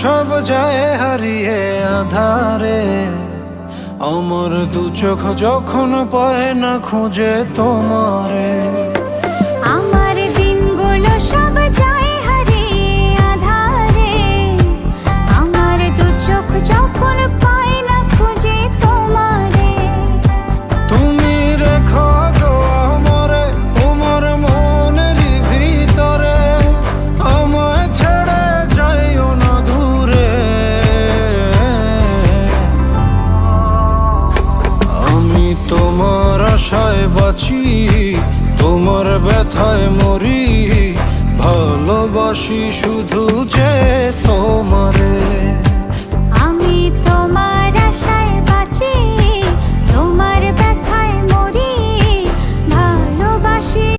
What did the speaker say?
সব যায় হারিয়ে আধারে, আমার দু চোখ যখন পায় না খুঁজে তোমারে। আমার দিনগুলো সব যায় হারিয়ে আধারে, আমার দু চোখ যখন পায় না খুঁজে তোমারে। তুমি রেখো গো আমারে তোমার মনের ভিতরে, আমায় ছেড়ে যাইও না দূরে। আমি তোমার আশায় বাঁচি, তোমার ব্যথায় মরি, ভালোবাসি শুধু যে তোমারে। আমি তোমার আশা